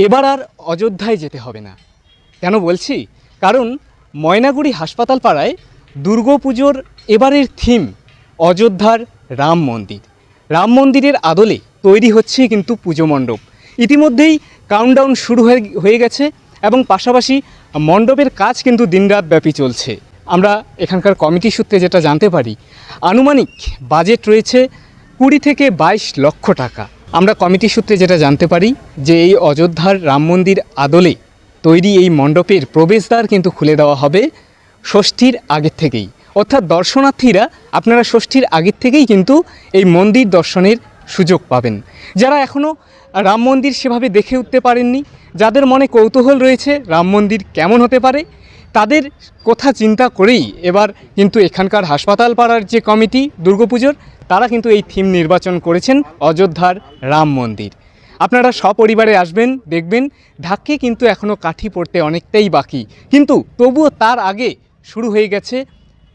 এবার আর অযোধ্যায় যেতে হবে না। কেন বলছি? কারণ ময়নাগুড়ি হাসপাতাল পাড়ায় দুর্গাপুজোর এবারের থিম অযোধ্যার রাম মন্দির। রাম মন্দিরের আদলে তৈরি হচ্ছে কিন্তু পুজো মণ্ডপ। ইতিমধ্যেই কাউন্টডাউন শুরু হয়ে গেছে এবং পাশাপাশি মণ্ডপের কাজ কিন্তু দিনরাত ব্যাপী চলছে। আমরা এখানকার কমিটি সূত্রে যেটা জানতে পারি, আনুমানিক বাজেট রয়েছে 20 থেকে 22 লক্ষ টাকা। আমরা কমিটি সূত্রে যেটা জানতে পারি যে এই অযোধ্যার রাম মন্দির আদলে তৈরি এই মণ্ডপের প্রবেশদ্বার কিন্তু খুলে দেওয়া হবে ষষ্ঠীর আগের থেকেই, অর্থাৎ দর্শনার্থীরা আপনারা ষষ্ঠীর আগের থেকেই কিন্তু এই মন্দির দর্শনের সুযোগ পাবেন। যারা এখনও রাম মন্দির সেভাবে দেখে উঠতে পারেননি, যাদের মনে কৌতূহল রয়েছে রাম মন্দির কেমন হতে পারে, তাদের কথা চিন্তা করেই এবার কিন্তু এখানকার হাসপাতাল পাড়ার যে কমিটি দুর্গাপুজোর, তারা কিন্তু এই থিম নির্বাচন করেছেন অযোধ্যার রাম মন্দির। আপনারা সপরিবারে আসবেন, দেখবেন ঢাকে কিন্তু এখনও কাঠি পড়তে অনেকটাই বাকি, কিন্তু তবুও তার আগে শুরু হয়ে গেছে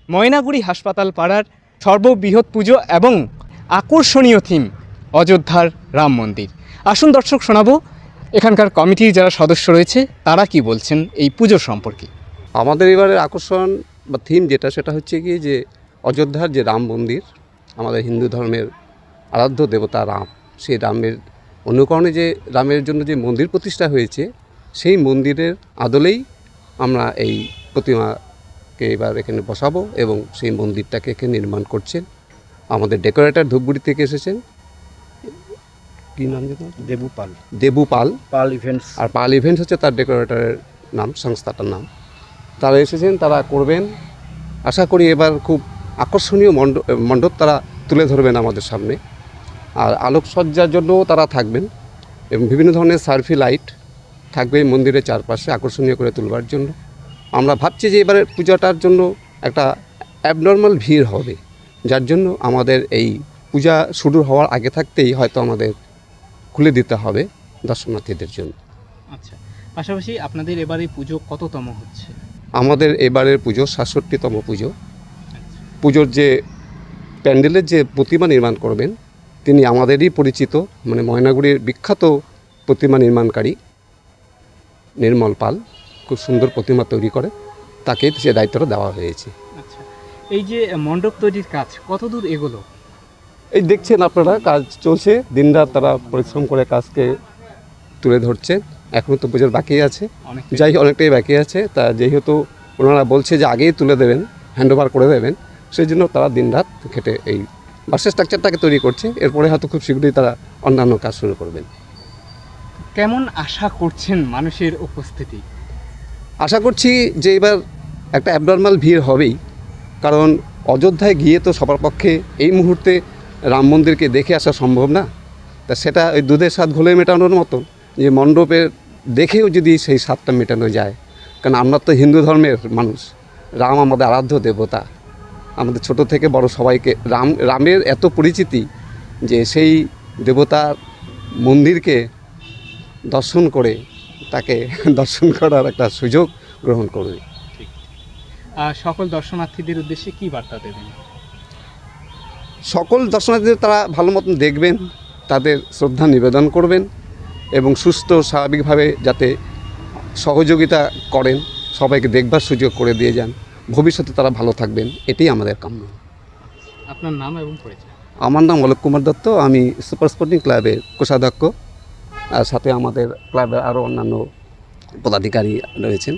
ময়নাগুড়ি হাসপাতাল পাড়ার সর্ববৃহৎ পুজো এবং আকর্ষণীয় থিম অযোধ্যার রাম মন্দির। আসুন দর্শক, শোনাবো এখানকার কমিটির যারা সদস্য রয়েছে তারা কি বলছেন এই পুজো সম্পর্কে। আমাদের এবারের আকর্ষণ বা থিম যেটা, সেটা হচ্ছে কি যে অযোধ্যার যে রাম মন্দির, আমাদের হিন্দু ধর্মের আরাধ্য দেবতা রাম, সেই রামের অনুকরণে যে রামের জন্য যে মন্দির প্রতিষ্ঠা হয়েছে, সেই মন্দিরের আদলেই আমরা এই প্রতিমাকে এবার এখানে বসাবো এবং সেই মন্দিরটাকে এখানে নির্মাণ করছেন আমাদের ডেকোরেটর ধূপগুড়ি থেকে এসেছেন। কী নাম যেন? দেবু পাল ইভেন্টস। আর পাল ইভেন্টস হচ্ছে তার ডেকোরেটরের নাম, সংস্থাটার নাম। তারা এসেছেন, তারা করবেন। আশা করি এবার খুব আকর্ষণীয় মণ্ডপ তারা তুলে ধরবেন আমাদের সামনে। আর আলোকসজ্জার জন্যও তারা থাকবেন এবং বিভিন্ন ধরনের সার্ফি লাইট থাকবে মন্দিরের চারপাশে আকর্ষণীয় করে তুলবার জন্য। আমরা ভাবছি যে এবারের পূজাটার জন্য একটা অ্যাবনর্মাল ভিড় হবে, যার জন্য আমাদের এই পূজা শুরু হওয়ার আগে থাকতেই হয়তো আমাদের খুলে দিতে হবে দর্শনার্থীদের জন্য। আচ্ছা, পাশাপাশি আপনাদের এবারে পুজো কততম হচ্ছে? আমাদের এবারের পুজো ৬৭তম পুজো। পুজোর যে প্যান্ডেলের যে প্রতিমা নির্মাণ করবেন তিনি আমাদেরই পরিচিত, মানে ময়নাগুড়ির বিখ্যাত প্রতিমা নির্মাণকারী নির্মল পাল খুব সুন্দর প্রতিমা তৈরি করে, তাকে সে দায়িত্বটা দেওয়া হয়েছে। আচ্ছা, এই যে মণ্ডপ তৈরির কাজ কতদূর এগোলো? এই দেখছেন আপনারা, কাজ চলছে, দিনরাত তারা পরিশ্রম করে কাজকে তুলে ধরছে। এখনও তো পুজোর বাকি আছে, অনেকটাই বাকি আছে। তা যেহেতু ওনারা বলছে যে আগেই তুলে দেবেন, হ্যান্ডওভার করে দেবেন, সেই জন্য তারা দিনরাত খেটে এই বাসের স্ট্রাকচারটাকে তৈরি করছে। এরপরে হয়তো খুব শীঘ্রই তারা অন্যান্য কাজ শুরু করবেন। কেমন আশা করছেন মানুষের উপস্থিতি? আশা করছি যে এবার একটা অ্যাবনর্মাল ভিড় হবেই, কারণ অযোধ্যায় গিয়ে তো সবার পক্ষে এই মুহূর্তে রাম মন্দিরকে দেখে আসা সম্ভব না। তা সেটা ওই দুধের স্বাদ ঘোলে মেটানোর মতো, যে মণ্ডপের দেখেও যদি সেই স্বাদটা মেটানো যায়। কারণ আমরা তো হিন্দু ধর্মের মানুষ, রাম আমাদের আরাধ্য দেবতা, আমাদের ছোট থেকে বড় সবাইকে রামের এত পরিচিতি যে সেই দেবতার মন্দিরকে দর্শন করে তাকে দর্শন করার একটা সুযোগ গ্রহণ করবে। সকল দর্শনার্থীদের উদ্দেশ্যে কী বার্তা দেবেন? সকল দর্শনার্থীদের তারা ভালো মতন দেখবেন, তাদের শ্রদ্ধা নিবেদন করবেন এবং সুস্থ স্বাভাবিকভাবে যাতে সহযোগিতা করেন, সবাইকে দেখবার সুযোগ করে দিয়ে যান, ভবিষ্যতে তারা ভালো থাকবেন, এটাই আমাদের কাম্য। আপনার নাম এবং পরিচয়? আমার নাম অলোক কুমার দত্ত, আমি সুপার স্পোর্টিং ক্লাবের কোষাধ্যক্ষ, আর সাথে আমাদের ক্লাবের আরও অন্যান্য পদাধিকারী রয়েছেন।